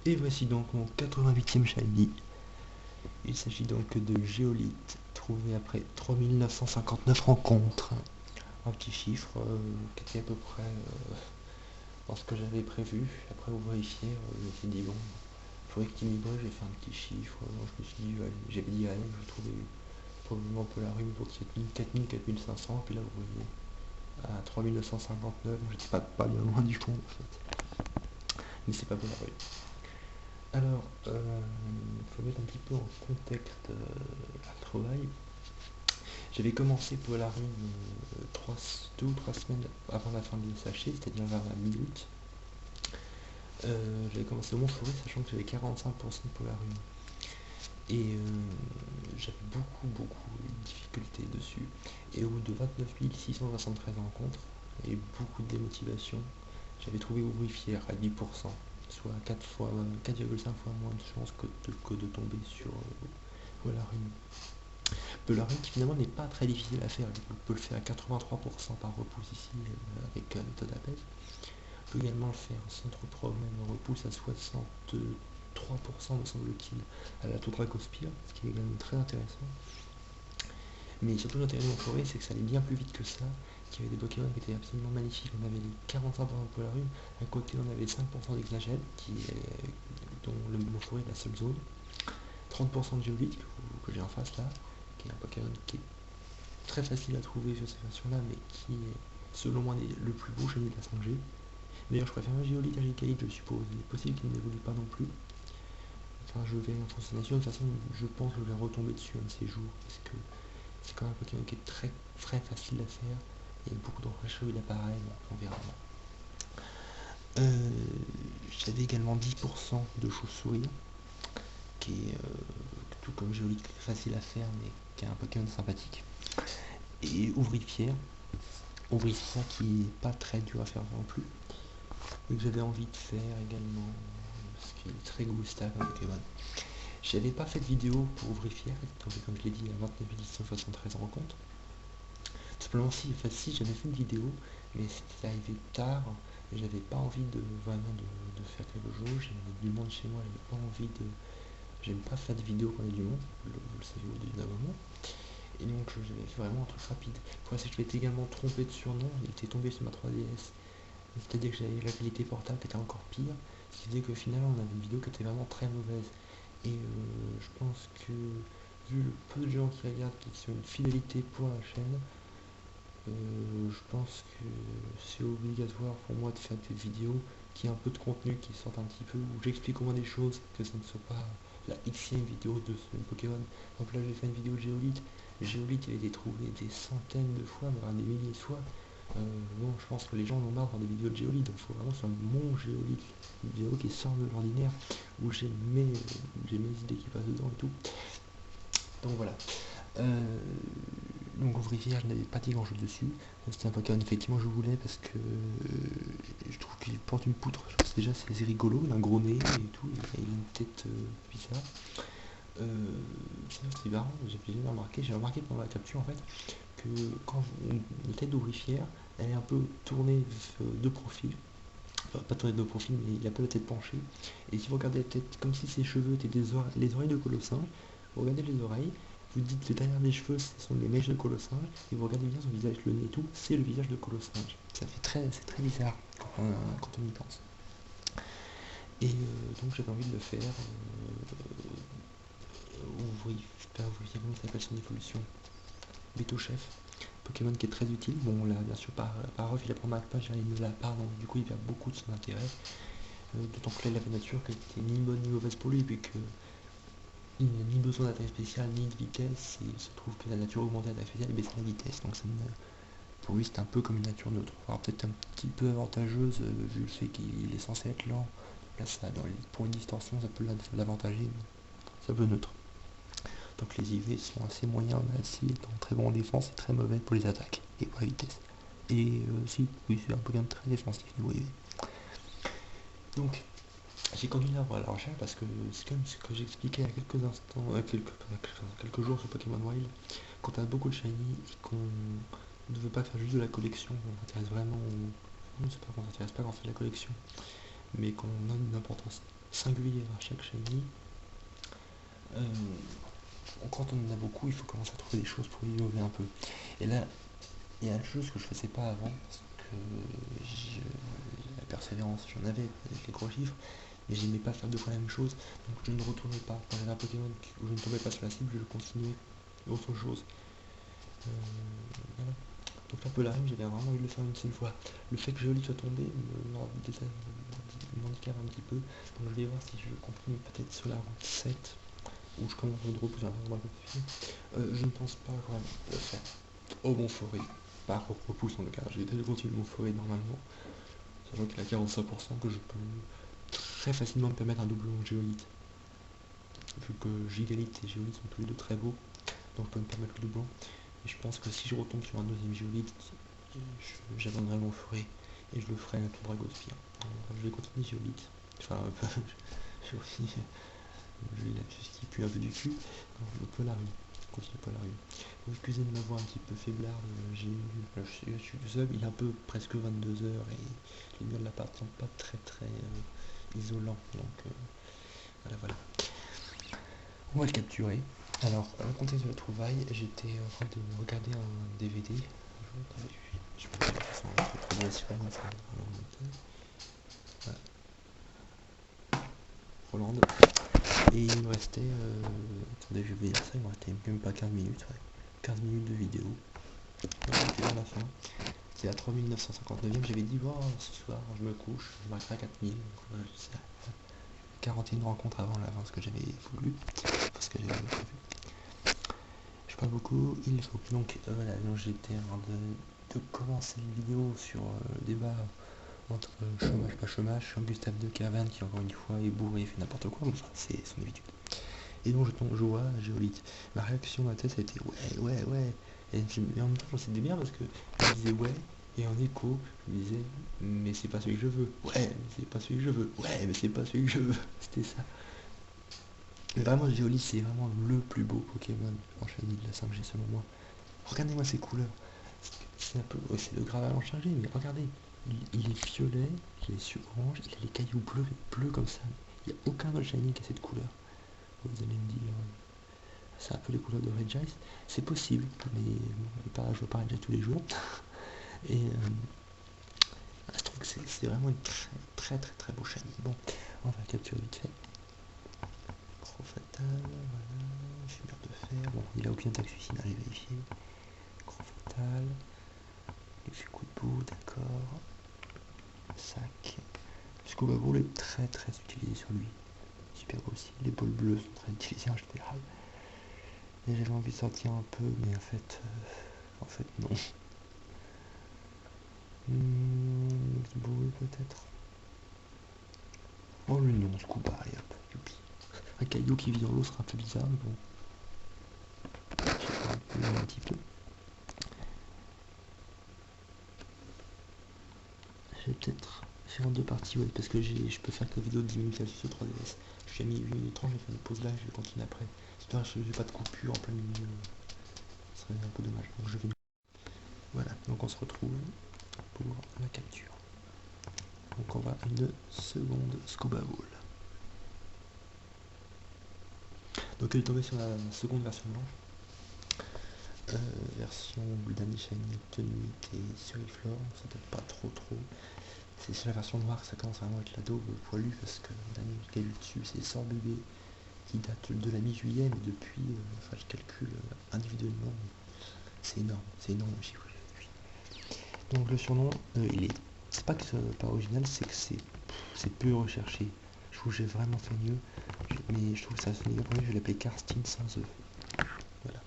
Et voici donc mon 88e shiny. Il s'agit donc de Géolite, trouvé après 3959 rencontres. Un petit chiffre qui était à peu près dans ce que j'avais prévu. Après vous vérifier, je me suis dit bon, il faut équilibrer, j'ai fait un petit chiffre. Je me suis dit, allez, j'avais dit allez, je trouvais probablement Polarium pour 4000, 4500, puis là vous voyez à 3959, donc j'étais pas bien loin du fond en fait. Mais c'est pas Polarium. Alors, il faut mettre un petit peu en contexte la trouvaille. J'avais commencé Polarium 2 ou 3 semaines avant la fin du sachet, c'est-à-dire vers la mi-août. J'avais commencé au Montforêt, sachant que j'avais 45% de Polarium. Et j'avais beaucoup de difficultés dessus. Et au bout de 29 673 rencontres, et beaucoup de démotivation, j'avais trouvé Ouvrifière à 10%, soit 4,5 fois moins de chances que de tomber sur Polarium. Polarium qui finalement n'est pas très difficile à faire, on peut le faire à 83% par repousse ici avec la méthode APES. On peut également le faire sans trop de problème, on repousse à 63% me semble-t-il à la Todracospire, ce qui est également très intéressant. Mais surtout l'intérêt de mon forêt, c'est que ça allait bien plus vite que ça, qu'il y avait des Pokémon qui étaient absolument magnifiques. On avait les 45% de Polarium, à côté on avait 5% d'Exagel, dont le Montforêt est la seule zone, 30% de Géolite que j'ai en face là, qui est un Pokémon qui est très facile à trouver sur ces versions là, mais qui est selon moi le plus beau shiny de la 5G. D'ailleurs je préfère un Géolite à Gécaïde, je suppose, il est possible qu'il n'évolue pas non plus. Enfin je vais en fascination, de toute façon je pense que je vais retomber dessus un de ces jours, parce que c'est quand même un Pokémon qui est très facile à faire, il y a beaucoup de rachats d'appareils, donc on verra. J'avais également 10% de chauve-souris, qui est tout comme Géolite, facile à faire, mais qui est un Pokémon sympathique. Et Ouvrifière qui est pas très dur à faire non plus, et que j'avais envie de faire également, parce qu'il est très gustable comme Pokémon. J'avais pas fait de vidéo pour Ouvrifière, comme je l'ai dit, à 29 173 rencontres. Tout simplement si j'avais fait une vidéo, mais c'était arrivé tard, et j'avais pas envie de vraiment de faire quelque chose, j'avais du monde chez moi, j'avais pas envie de. J'aime pas faire des vidéos quand il y a du monde, vous le savez au début d'un moment. Et donc j'avais fait vraiment un truc rapide. Pour ça, je m'étais également trompé de surnom, il était tombé sur ma 3DS. C'est-à-dire que j'avais la qualité portable qui était encore pire, ce qui faisait qu'au final on avait une vidéo qui était vraiment très mauvaise. Et je pense que vu le peu de gens qui regardent, qui ont une fidélité pour la chaîne, je pense que c'est obligatoire pour moi de faire des vidéos qui aient un peu de contenu, qui sortent un petit peu, où j'explique au moins des choses, que ça ne soit pas la xème vidéo de ce Pokémon. Donc là j'ai fait une vidéo de Géolite. Géolite il a été trouvé des centaines de fois, voire des milliers de fois. Bon, je pense que les gens en ont marre dans des vidéos de Géolite, donc il faut vraiment sur mon Géolite, une vidéo qui sort de l'ordinaire, où j'ai mes idées qui passent dedans et tout. Donc voilà. Donc Ouvrifière, je n'avais pas dit grand chose dessus. C'était un Pokémon effectivement je voulais parce que je trouve qu'il porte une poutre. Déjà c'est rigolo, il a un gros nez et tout, il a une tête bizarre. C'est marrant, j'ai remarqué pendant la capture en fait que quand la tête d'Ouvrifière, elle est un peu tournée de profil. Enfin, pas tournée de profil, mais il a pas la tête penchée. Et si vous regardez la tête comme si ses cheveux étaient les oreilles de Colossinge, vous regardez les oreilles, vous dites que derrière les cheveux ce sont les mèches de Colossinge, et vous regardez bien son visage, le nez et tout, c'est le visage de Colossinge. C'est très bizarre quand on y pense. Et donc j'avais envie de le faire. Comment ça s'appelle son évolution, Beto Chef, Pokémon qui est très utile. Bon là bien sûr par off il apprend ma page, il me la part, donc du coup il perd beaucoup de son intérêt. D'autant que là il avait nature qui était ni bonne ni mauvaise pour lui, vu que il n'a ni besoin d'attaque spéciale ni de vitesse, et il se trouve que la nature augmentée l'attaque spéciale et baisse la vitesse, donc pour lui c'est un peu comme une nature neutre, alors peut-être un petit peu avantageuse vu le fait qu'il est censé être lent. Là ça, pour une distorsion ça peut l'avantager, mais c'est un peu neutre. Donc les IV sont assez moyens mais assez très bons en défense et très mauvais pour les attaques et pour la vitesse. Et oui, c'est un Pokémon très défensif niveau IV. Donc j'ai continué à voir la recherche parce que c'est comme ce que j'expliquais à quelques instants, quelques jours sur Pokémon Wild, quand on a beaucoup de shiny et qu'on ne veut pas faire juste de la collection, on s'intéresse vraiment on s'intéresse pas quand on fait de la collection, mais quand on donne une importance singulière à chaque shiny, quand on en a beaucoup, il faut commencer à trouver des choses pour innover un peu. Et là, il y a une chose que je faisais pas avant, parce que la persévérance, j'en avais avec les gros chiffres, mais j'aimais pas faire deux fois la même chose, donc je ne retournais pas. Quand j'avais un Pokémon où je ne tombais pas sur la cible, je continuais autre chose. Voilà. Donc là, Polarim, j'avais vraiment envie de le faire une seule fois. Le fait que Géolite soit tombé m'handicape un petit peu, donc je vais voir si je continue peut-être sur la route 7, où je commence au drop, je ne pense pas quand même le faire au Mont Forêt, par repousse en tout cas, je vais peut-être continuer le Mont Forêt normalement, sachant qu'il a 45% que je peux très facilement me permettre un doublon Géolite, vu que Gigalite et Géolite sont tous les deux très beaux, donc je peux me permettre le doublon, et je pense que si je retombe sur un deuxième Géolite, j'abandonnerai le Mont Forêt, et je le ferai à tout Dragospire. Je vais continuer Géolite, enfin, je vais aussi, j'ai la qui pue un peu du cul, donc le Polarium. Continue Polarium. Vous excusez de ma voix un petit peu faiblarde, je suis tout seul, il est un peu presque 22 heures et les murs de l'appart sont pas très isolants, donc voilà. On va le capturer. Alors, en contexte de la trouvaille, j'étais en train de regarder un DVD. Je peux faire ça en Hollande. Et il me restait, attendez, je vais dire ça, il me restait même pas 15 minutes, ouais. 15 minutes de vidéo. Donc j'étais vers la fin. C'est à 3959ème, j'avais dit, bon, ce soir, je me couche, je marquerai à 4000. Donc, 41 rencontres avant l'avance que j'avais voulu, parce que j'avais prévu. Je parle beaucoup, il faut. Donc voilà, donc j'étais en train de commencer une vidéo sur le débat entre chômage pas chômage, Gustave de Cavannes qui encore une fois est bourré et fait n'importe quoi, enfin c'est son habitude. Et donc je vois Géolite. Ma réaction dans ma tête ça a été ouais. Et en même temps j'en sais bien parce que je disais ouais, et en écho je me disais mais c'est pas celui que je veux. Ouais mais c'est pas celui que je veux. Ouais mais c'est pas celui que je veux. C'était ça. Mais vraiment Géolite c'est vraiment le plus beau Pokémon en shiny de la 5G selon moi. Regardez-moi ces couleurs. C'est un peu. Ouais, c'est le Graval en chargé, mais regardez. Il est violet, il est sur orange, il a les cailloux bleus comme ça. Il n'y a aucun autre shiny qui a cette couleur. Vous allez me dire, c'est un peu les couleurs de Regice. C'est possible, mais bon, je ne vois pas Regice tous les jours. Et je trouve que c'est vraiment une très beau shiny. Bon, on va capturer vite fait. Gros fatal, voilà. Fumeur de fer. Bon, il a aucun attaque suicide, allez vérifier. Gros fatal. Il fait coup de bout, d'accord. Sac. Scuba Ball est très utilisé sur lui. Super aussi. Les balles bleues sont très utilisées en général. Et j'avais envie de sortir un peu, mais en fait non. X-Ball peut-être. Oh le non, Scuba, allez hop, youpi. Un caillou qui vit dans l'eau sera un peu bizarre, mais bon. Je vais un petit peu. Je vais peut-être faire deux parties, ouais, parce que je peux faire que la vidéo de 10 minutes là-dessus sur 3DS. Je suis à 8 minutes 30, je vais faire une pause là, je vais continuer après. J'espère que j'ai pas de coupure en plein milieu. Ce serait un peu dommage. Donc je vais. Voilà, donc on se retrouve pour la capture. Donc on va à une seconde Scuba Ball. Donc elle est tombée sur la seconde version blanche. Version Danny Shiny obtenue et Suriflore, ça date pas trop. C'est sur la version noire que ça commence vraiment à être la daube poilu parce que le dernier qu'il y a eu dessus c'est 100 bébés qui date de la mi-juillet, mais depuis, enfin je calcule individuellement, c'est énorme le chiffre. Donc le surnom, c'est pas que c'est pas original, c'est que c'est peu recherché. Je trouve que j'ai vraiment fait mieux, mais je trouve que ça se meilleur. Je vais l'appeler Karstine sans œuf. Voilà.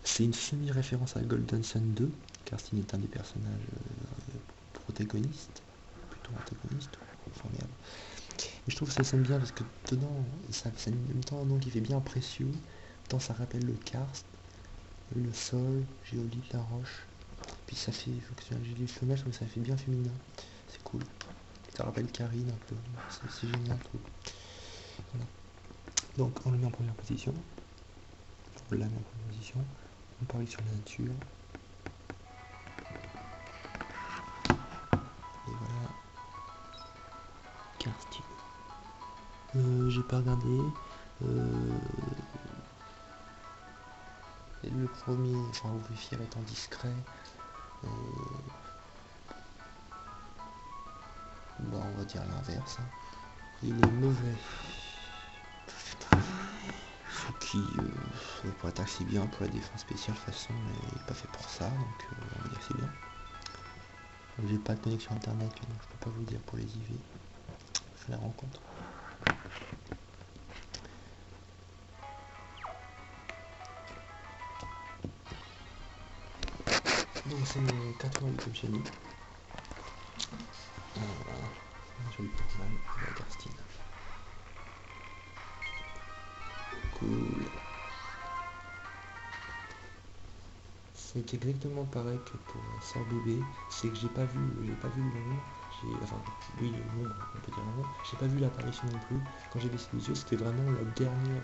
C'est une semi-référence à Golden Sun 2. Karstine est un des personnages protagonistes, plutôt antagonistes, enfin merde. Et je trouve que ça sonne bien parce que dedans, c'est en même temps un nom qui fait bien précieux, tant ça rappelle le karst, le sol, géolite, la roche. Puis ça fait, j'ai les femelles, mais ça fait bien féminin. C'est cool. Ça rappelle Karine un peu. C'est génial, je trouve. Voilà. Donc on le met en première position. On la met en première position. On parie sur la nature. Et voilà. J'ai pas regardé. Le premier, enfin Ouvrifière étant discret, bah on va dire l'inverse. Il est mauvais. Ce qui pourrait être assez bien pour la défense spéciale de toute façon, mais il n'est pas fait pour ça, donc on va dire que c'est bien. J'ai pas de connexion internet, donc je peux pas vous dire pour les IV. Je les rencontre. Donc c'est mon 88e chenille. Joli pour mal, la Garstine. Cool. C'est exactement pareil que pour Sœur Bébé, c'est que j'ai pas vu l'ombre. Enfin, oui, l'ombre, on peut dire l'ombre. J'ai pas vu l'apparition non plus. Quand j'ai baissé les yeux, c'était vraiment la dernière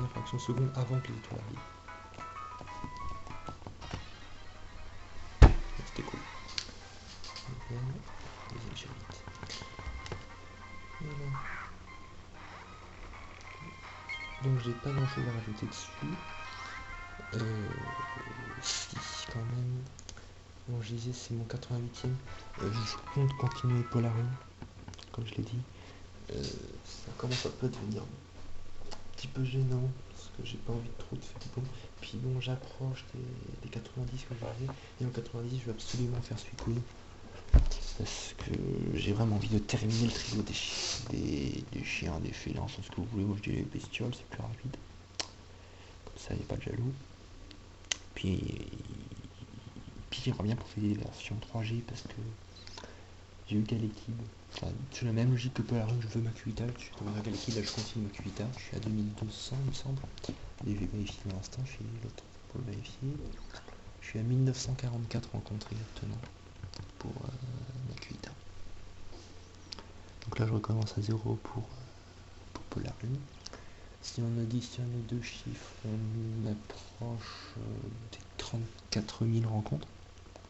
fraction de seconde avant que les étoiles arrivent. C'était cool. Deuxième chérite. Voilà. Donc j'ai pas grand chose à rajouter dessus. Si, quand même. Bon, je disais, c'est mon 88e. Je compte continuer Polarum, comme je l'ai dit. Ça commence à peut devenir un petit peu gênant, parce que j'ai pas envie de trop de faire bon. Puis bon, j'approche des 90 que j'avais, et en 90, je vais absolument faire Suicune. Parce que j'ai vraiment envie de terminer le trio des chiens, des félins, ce que vous voulez. Moi je dis les bestioles, c'est plus rapide. Comme ça, il n'y a pas de jaloux. Puis j'aimerais bien profiter des versions 3G parce que j'ai eu Galekid. Enfin, c'est la même logique que Polarum, je veux ma Kuita. Je suis dans Galekid, là je continue ma Kuita. Je suis à 2200 il me semble. Et je vais vérifier dans l'instant, je suis l'autre pour le vérifier. Je suis à 1944 rencontrés exactement pour ma Kuita. Donc là je recommence à 0 pour Polarum. Si on additionne les deux chiffres, on approche des 34 000 rencontres.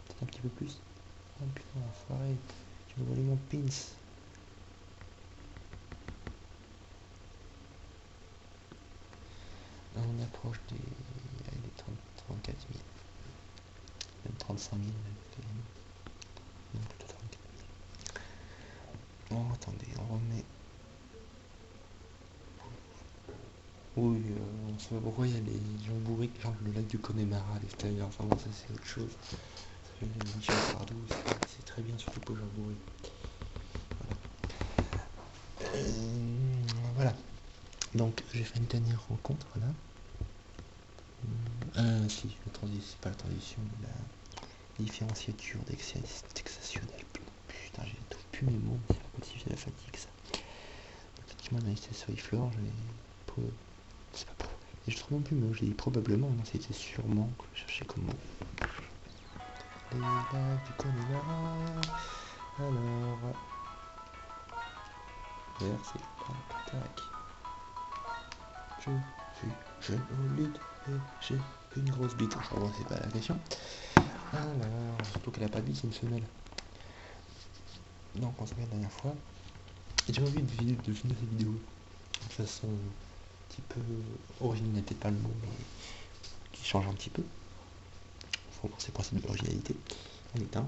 Peut-être un petit peu plus. Oh putain, enfoiré. Tu me volais mon pins. On approche des 34 000. Même 35 000. Non, plutôt 34 000. Bon, attendez, on remet. Oui, on sait pas pourquoi il y a les gens bourrés qui genre le lac du Connemara à l'extérieur. Enfin bon, ça c'est autre chose. Ça fait une Michel Sardou, c'est très bien, surtout pour les gens bourrés. Voilà. Donc j'ai fait une dernière rencontre là. Si, c'est pas la transition, mais la différenciature d'exceptionnel. Putain, j'ai tout plus mes mots, c'est pas possible, c'est la fatigue ça. Effectivement, on a été sur Flore, c'est pas pour. Et je trouve non plus, mais j'ai dit probablement, non, c'était sûrement que je cherchais comme mot. Les lacs du Connemara. Alors. Vert, c'est pas. Tac. Je suis jeune au lutte et j'ai une grosse bite. Enfin bon, c'est pas la question. Alors, surtout qu'elle a pas de bite, c'est une semelle. Donc on se regarde la dernière fois. Et j'ai envie de finir cette vidéo de façon un petit peu originale, peut-être pas le mot, mais qui change un petit peu. Faut penser au principe de l'originalité. On éteint.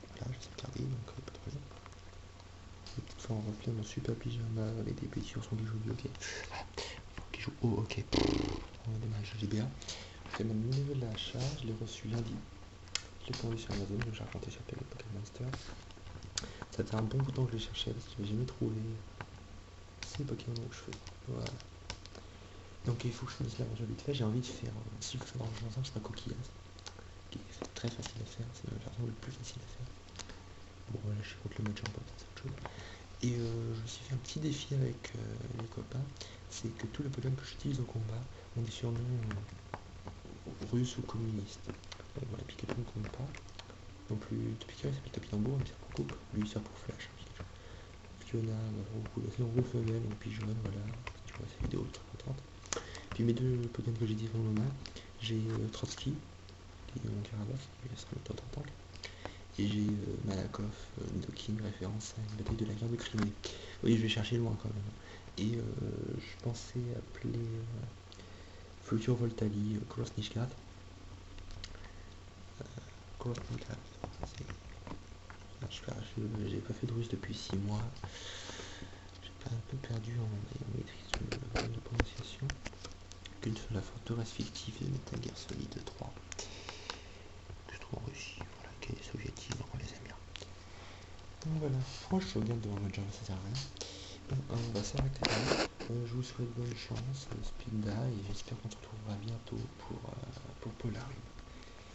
Voilà, je sais regarder, donc pas de problème. Les petites fois en reflet, mon super pyjama avec des petits orsons qui jouent du hockey. Qui jouent au hockey. On va démarrer GBA. C'est mon niveau de la charge, je l'ai reçu lundi. Je l'ai commandé sur Amazon, donc j'ai raconté sur Pokémon Monster. Ça fait un bon bout de temps que je les cherchais parce que j'ai jamais trouvé ces Pokémon aux cheveux. Voilà. Donc il faut que je finisse l'aventure vite fait. J'ai envie de faire, si je le fais dans le jeu ensemble, ce sera Coquillage, qui est très facile à faire, c'est la version le plus facile à faire. Bon voilà, je suis contre le match en pop, c'est autre chose. Et je me suis fait un petit défi avec les copains, c'est que tous les Pokémon que j'utilise au combat ont des surnoms russes ou communistes. Donc voilà, Pikachu ne compte pas. Non plus, Topika il s'appelle Topinambour, mais il sert pour coupe, lui il sert pour flash. Fiona, beaucoup de nombreux femelles, donc pigeon, voilà. Tu vois cette vidéo ultra contente. Puis mes deux Pokémon que j'ai dit dans le nom, j'ai Trotsky, qui est mon Caradoff, qui sera le top en tank. Et j'ai Malakoff, Nidoking, référence à une bataille de la guerre de Crimée. Oui, je vais chercher loin quand même. Et je pensais appeler Future Voltali Grosnichgard. Grosnichgard. J'ai pas fait de russe depuis 6 mois. J'ai un peu perdu en maîtrise de prononciation. Qu'une seule la forteresse fictive de Metal Gear Solid 3. Que je trouve en Russie, voilà, qui est soviétique, donc on les aime bien. Donc voilà, franchement, je regarde devant votre genre, ça sert à rien. Bon, on va s'arrêter là. Je vous souhaite bonne chance, Spinda, et j'espère qu'on se retrouvera bientôt pour Polaris.